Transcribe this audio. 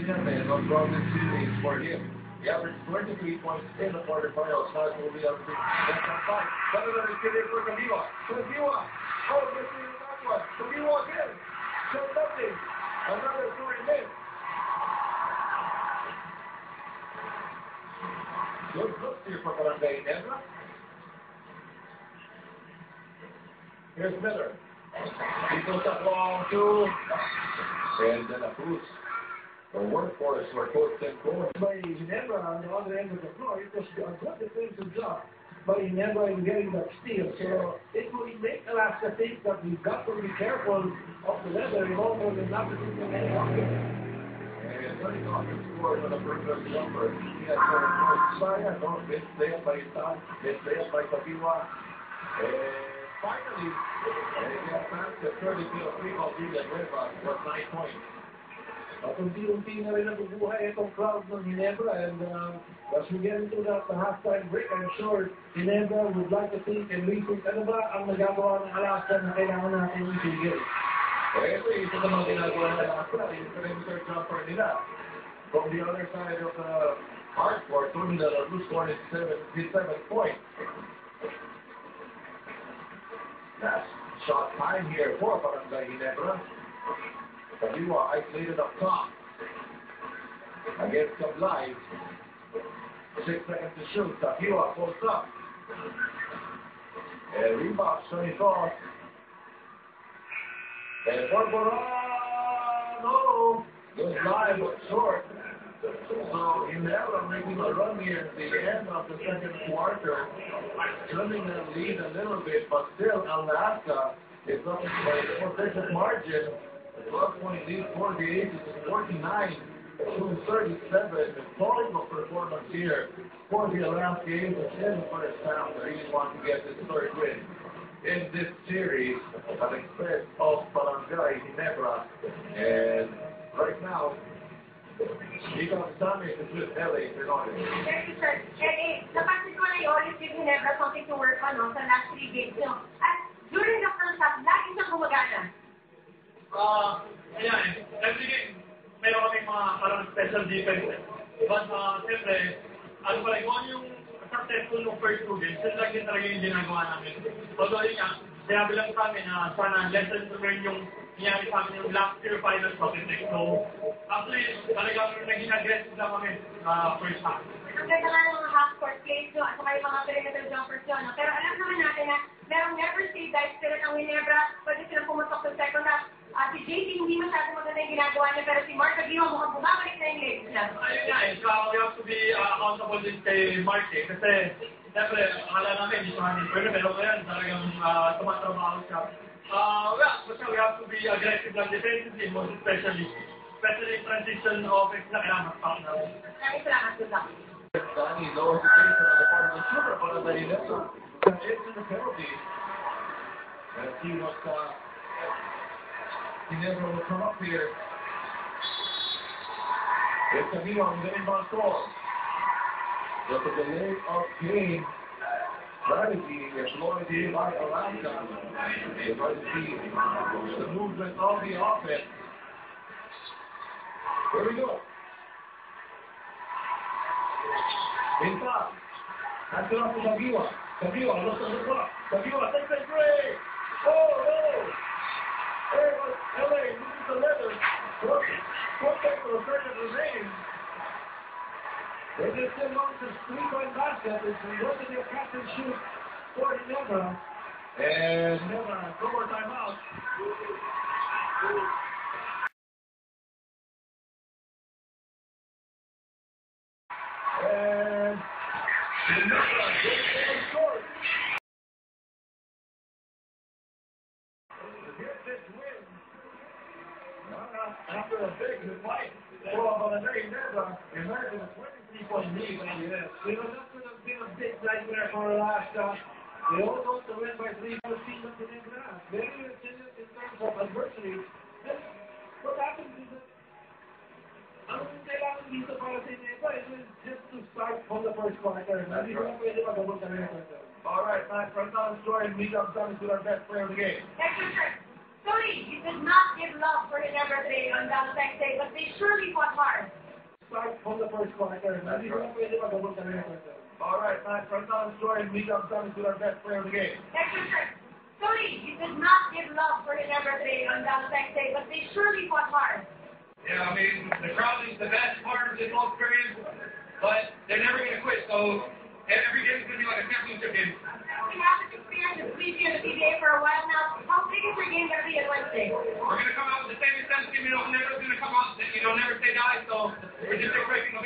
Guillermo on Robin series for him. He averaged 23 points in the quarterfinals. Now it will be up to 5. Canada is getting for Kabiwa. Kabiwa. Oh, this is that one. Kabiwa again. Still nothing. Another 3 minutes. Good look here for Barangay Ginebra. Here's Miller. He goes up long too. And then a boost. The workforce for Coach Temple. By Ginebra on the other end of the floor, it was a good defensive job by Ginebra in getting that steal. So it will make Alaska think that we've got to be careful of the weather in order to not to do any longer. And Tony Dawkins scored on a perimeter jumper. He had 7 points. Saya, no, this play up by Stan, this play up by Kabiwa. And finally, they got past the 30-3 of Villa Nueva for 9 points. At unti-unti na rin nabubuhay itong crowd ng Ginebra, and as we get into that halftime break, I'm sure Ginebra would like to think and rethink ano ba ang nagagawa ng Alaska na kailangan natin itigil. Ito isa sa mga ginagawa ng Alaska, yung perimeter jumper nila. From the other side of the hardcourt, Tony Delaru scored his 7 points. That's shot time here for Barangay Ginebra. Kabiwa isolated up top against Sublime. 6 seconds to shoot. Kabiwa posts up. And rebound, Sonny Cross. And Borborano goes live but short. So Ginebra making a run here at the end of the second quarter, trimming that lead a little bit, but still Alaska is up by a possession margin. 12-point lead for the ages of 49 to 37. Horrible performance here for the Alaska Angels in the first half. They really want to get this third win in this series at the expense of Barangay Ginebra. And right now, Ikaw Summit is with LA Fernandez. Thank you, sir. Napansin ko na yung Olive with Ginebra something to work on sa last 3 games. At during the first half, lagi siyang gumagana. Ayan, every game, meron kaming mga parang special defense. But, siyempre, ano pala, kung ano yung successful ng first 2 games, yun lang din talaga yung ginagawa namin. Although, yun nga, sinabi lang sa amin na sana lesson to learn yung nangyari sa amin yung last year finals topic. So, actually, talagang naging aggressive lang kami first half. Ang ganda nga ng mga half-court plays nyo at saka yung mga perimeter jumpers nyo. No? Pero alam naman natin na merong never say die spirit ng Ginebra. Pwede silang pumutok sa second half. Si JT hindi masyado maganda yung ginagawa niya, pero si Mark Aguilo mukhang bumabalik na yung legs niya. Ayun nga eh, we have to be accountable din kay Mark eh. Kasi, siyempre, akala namin, hindi siya hindi pwede, pero kaya talagang tumatrabaho siya. Basta we have to be aggressive lang defensively, most especially in transition offense na kailangan mag-pack namin. Maraming salamat, good luck. Danny low hesitation on the part of the shooter for the Ginebra. Into the penalty. Let's see what Ginebra will come up here. It's Kabiwa on the inbound score. With the delay of game strategy employed here by Alaska. You're going to see the movement of the offense. Here we go. Inside. That's it off to Kabiwa. Kabiwa looks on the clock. Kabiwa takes a break. Oh, no. There was LA loses the leather. What takes the second remaining? They just still want to 3-point basket. It's look at their captain shoot for Ginebra. And Ginebra, go more timeout. And Ginebra gets short. To get this win, after a big fight for Barangay Ginebra, emerging a 23-point lead. Yes, you know, that would have been a big nightmare for Alaska. They all want to win by 3 teams of Ginebra. Very resilient in terms of adversity. And what happens is that ang kailangan dito para sa Ginebra is just to start from the first quarter. Hindi ko lang pwede mag-abot sa record. All right, Matt, right now, scoring Miguel Summit with our best player of the game. Thank you, sir. Tony, you did not give love for Ginebra today on Valentine's Day, but they surely fought hard. from the first quarter. Hindi ko na pwede mag-double ka na yung All right, Matt, right now the story, we got started with our best player of the game. Next question. Sorry, you did not give love for Ginebra today on Valentine's Day, but they surely fought hard. Yeah, I mean, the crowd is the best part of this whole experience, but they're never going to quit. So every game is going to be like a championship game. We have this experience of sleeping in the PBA for a while now. How big is your game going to be on Wednesday? We're going to come out with the same intensity. Never's going to come out, never say die. So we're just expecting